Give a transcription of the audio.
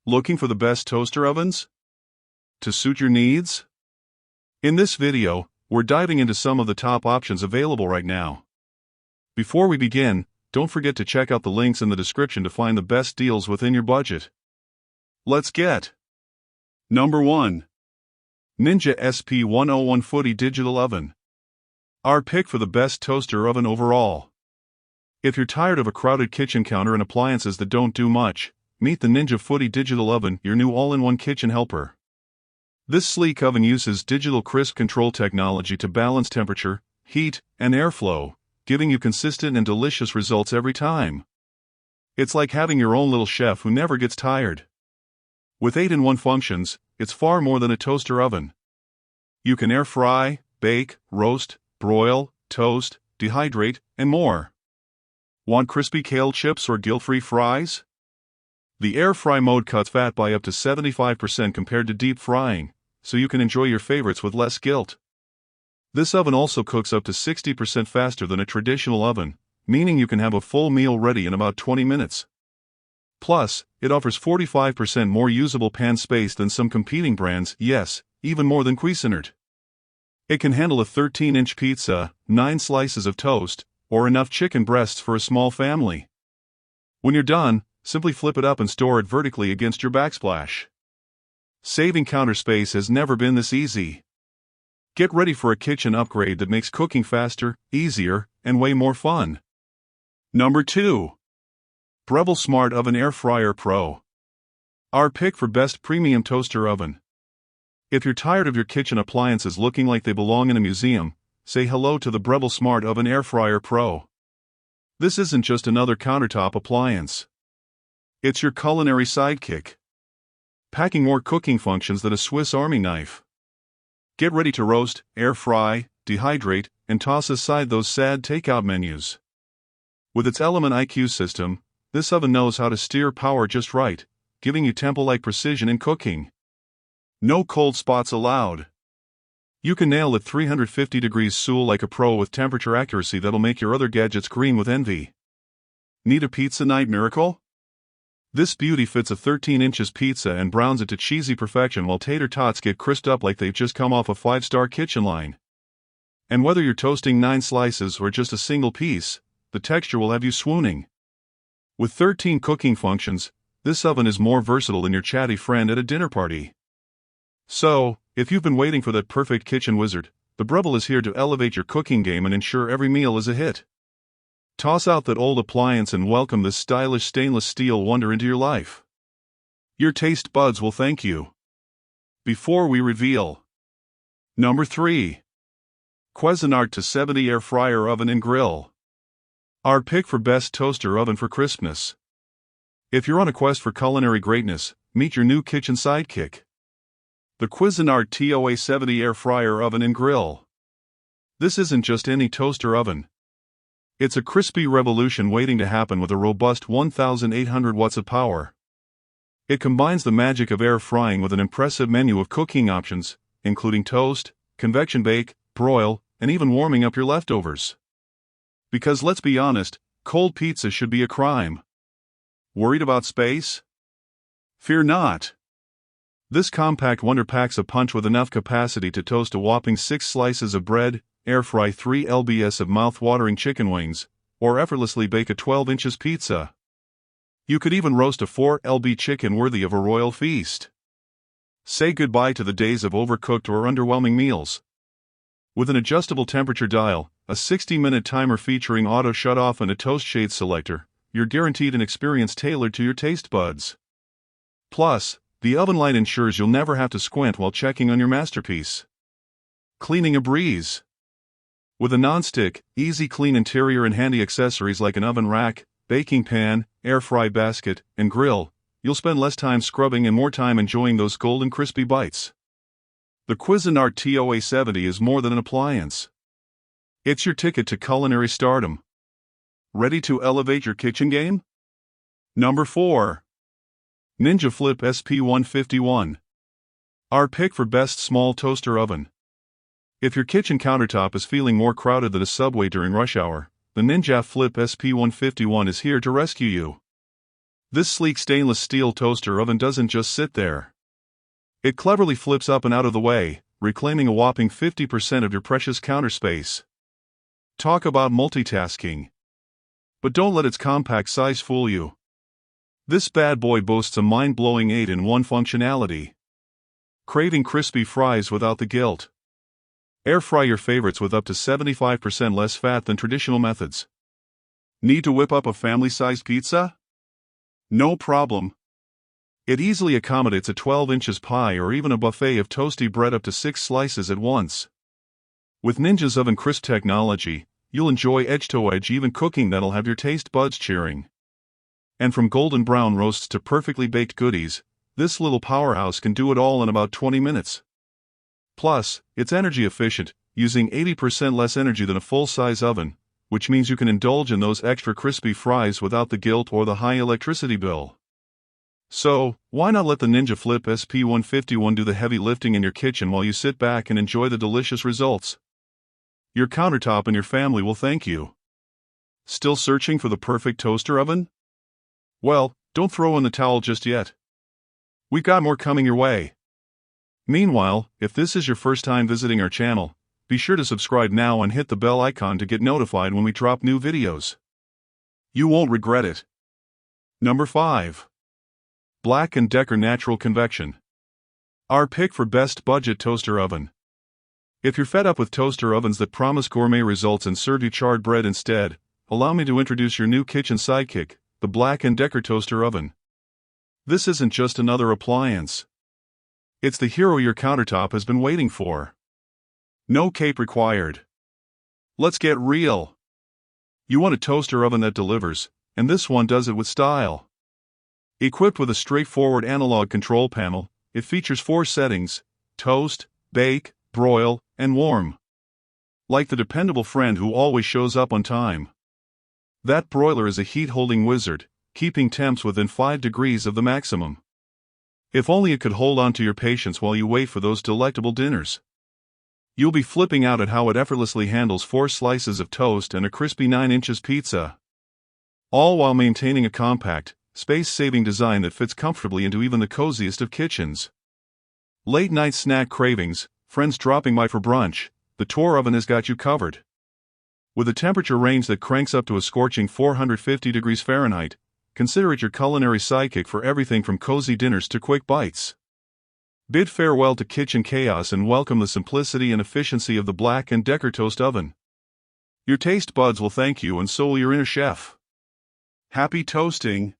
Looking for the best toaster ovens to suit your needs? In this video, we're diving into some of the top options available right now. Before we begin, don't forget to check out the links in the description to find the best deals within your budget. Let's get Number 1. Ninja SP101 Foodi Digital Oven. Our pick for the best toaster oven overall. If you're tired of a crowded kitchen counter and appliances that don't do much, meet the Ninja Foodi Digital Oven, your new all-in-one kitchen helper. This sleek oven uses digital crisp control technology to balance temperature, heat, and airflow, giving you consistent and delicious results every time. It's like having your own little chef who never gets tired. With 8-in-1 functions, it's far more than a toaster oven. You can air fry, bake, roast, broil, toast, dehydrate, and more. Want crispy kale chips or guilt-free fries? The air fry mode cuts fat by up to 75% compared to deep frying, so you can enjoy your favorites with less guilt. This oven also cooks up to 60% faster than a traditional oven, meaning you can have a full meal ready in about 20 minutes. Plus, it offers 45% more usable pan space than some competing brands, yes, even more than Cuisinart. It can handle a 13-inch pizza, 9 slices of toast, or enough chicken breasts for a small family. When you're done, simply flip it up and store it vertically against your backsplash. Saving counter space has never been this easy. Get ready for a kitchen upgrade that makes cooking faster, easier, and way more fun. Number 2. Breville Smart Oven Air Fryer Pro. Our pick for best premium toaster oven. If you're tired of your kitchen appliances looking like they belong in a museum, say hello to the Breville Smart Oven Air Fryer Pro. This isn't just another countertop appliance. It's your culinary sidekick, packing more cooking functions than a Swiss Army knife. Get ready to roast, air fry, dehydrate, and toss aside those sad takeout menus. With its Element IQ system, this oven knows how to steer power just right, giving you temple-like precision in cooking. No cold spots allowed. You can nail it 350 degrees Soul like a pro with temperature accuracy that'll make your other gadgets green with envy. Need a pizza night miracle? This beauty fits a 13 inches pizza and browns it to cheesy perfection while tater tots get crisped up like they've just come off a 5-star kitchen line. And whether you're toasting 9 slices or just a single piece, the texture will have you swooning. With 13 cooking functions, this oven is more versatile than your chatty friend at a dinner party. So, if you've been waiting for that perfect kitchen wizard, the Breville is here to elevate your cooking game and ensure every meal is a hit. Toss out that old appliance and welcome this stylish stainless steel wonder into your life. Your taste buds will thank you. Before we reveal. Number 3. Cuisinart 270 Air Fryer Oven and Grill. Our pick for best toaster oven for Christmas. If you're on a quest for culinary greatness, meet your new kitchen sidekick. The Cuisinart TOA70 Air Fryer Oven and Grill. This isn't just any toaster oven. It's a crispy revolution waiting to happen with a robust 1,800 watts of power. It combines the magic of air frying with an impressive menu of cooking options, including toast, convection bake, broil, and even warming up your leftovers. Because let's be honest, cold pizza should be a crime. Worried about space? Fear not. This compact wonder packs a punch with enough capacity to toast a whopping 6 slices of bread, air fry 3 lbs of mouth-watering chicken wings, or effortlessly bake a 12 inches pizza. You could even roast a 4 lb chicken worthy of a royal feast. Say goodbye to the days of overcooked or underwhelming meals. With an adjustable temperature dial, a 60-minute timer featuring auto shut-off and a toast shade selector, you're guaranteed an experience tailored to your taste buds. Plus, the oven light ensures you'll never have to squint while checking on your masterpiece. Cleaning a breeze. With a non-stick, easy-clean interior and handy accessories like an oven rack, baking pan, air fry basket, and grill, you'll spend less time scrubbing and more time enjoying those golden crispy bites. The Cuisinart TOA70 is more than an appliance. It's your ticket to culinary stardom. Ready to elevate your kitchen game? Number 4. Ninja Flip SP151. Our pick for best small toaster oven. If your kitchen countertop is feeling more crowded than a subway during rush hour, the Ninja Flip SP151 is here to rescue you. This sleek stainless steel toaster oven doesn't just sit there. It cleverly flips up and out of the way, reclaiming a whopping 50% of your precious counter space. Talk about multitasking. But don't let its compact size fool you. This bad boy boasts a mind-blowing 8-in-1 functionality. Craving crispy fries without the guilt? Air fry your favorites with up to 75% less fat than traditional methods. Need to whip up a family-sized pizza? No problem. It easily accommodates a 12 inches pie or even a buffet of toasty bread up to 6 slices at once. With Ninja's Oven Crisp technology, you'll enjoy edge-to-edge even cooking that'll have your taste buds cheering. And from golden brown roasts to perfectly baked goodies, this little powerhouse can do it all in about 20 minutes. Plus, it's energy efficient, using 80% less energy than a full-size oven, which means you can indulge in those extra crispy fries without the guilt or the high electricity bill. So, why not let the Ninja Flip SP151 do the heavy lifting in your kitchen while you sit back and enjoy the delicious results? Your countertop and your family will thank you. Still searching for the perfect toaster oven? Well, don't throw in the towel just yet. We've got more coming your way. Meanwhile, if this is your first time visiting our channel, be sure to subscribe now and hit the bell icon to get notified when we drop new videos. You won't regret it. Number 5. Black+Decker Natural Convection. Our pick for best budget toaster oven. If you're fed up with toaster ovens that promise gourmet results and serve you charred bread instead, allow me to introduce your new kitchen sidekick, the Black+Decker Toaster Oven. This isn't just another appliance. It's the hero your countertop has been waiting for. No cape required. Let's get real. You want a toaster oven that delivers, and this one does it with style. Equipped with a straightforward analog control panel, it features 4 settings: toast, bake, broil, and warm. Like the dependable friend who always shows up on time. That broiler is a heat-holding wizard, keeping temps within 5 degrees of the maximum. If only it could hold on to your patience while you wait for those delectable dinners. You'll be flipping out at how it effortlessly handles 4 slices of toast and a crispy 9 inches pizza. All while maintaining a compact, space-saving design that fits comfortably into even the coziest of kitchens. Late-night snack cravings, friends dropping by for brunch, the tour oven has got you covered. With a temperature range that cranks up to a scorching 450 degrees Fahrenheit, consider it your culinary sidekick for everything from cozy dinners to quick bites. Bid farewell to kitchen chaos and welcome the simplicity and efficiency of the Black+Decker Toast Oven. Your taste buds will thank you, and so will your inner chef. Happy toasting!